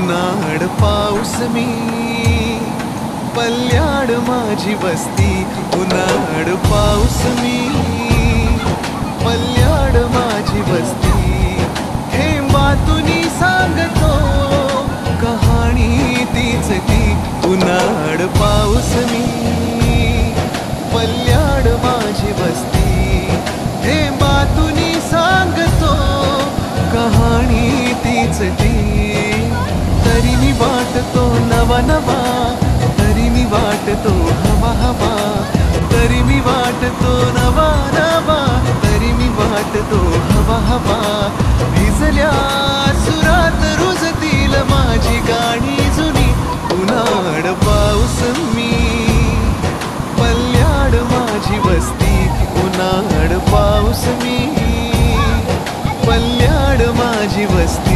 उन्हाळ पाऊस मी पल्ल्याड माझी वस्ती उन्हाळ पाऊस मी पल्ल्याड माझी वस्ती थेंबातुनी सांगतो कहाणी तीच ती उन्हाळ पाऊस मी पल्ल्याड माझी वस्ती थेंबातुनी सांगतो कहाणी तीच ती तरी मी वाटतो नवा नवा तरी मी वाटतो हवा हवा तरी मी वाटतो नवा नवा तरी मी वाटतो हवा हवा भिजल्या सुरात रुजतील माझी गाणी जुनी उन्हाळ पाऊस मी पल्ल्याड माझी वस्ती उन्हाळ पाऊस मी पल्ल्याड माझी वस्ती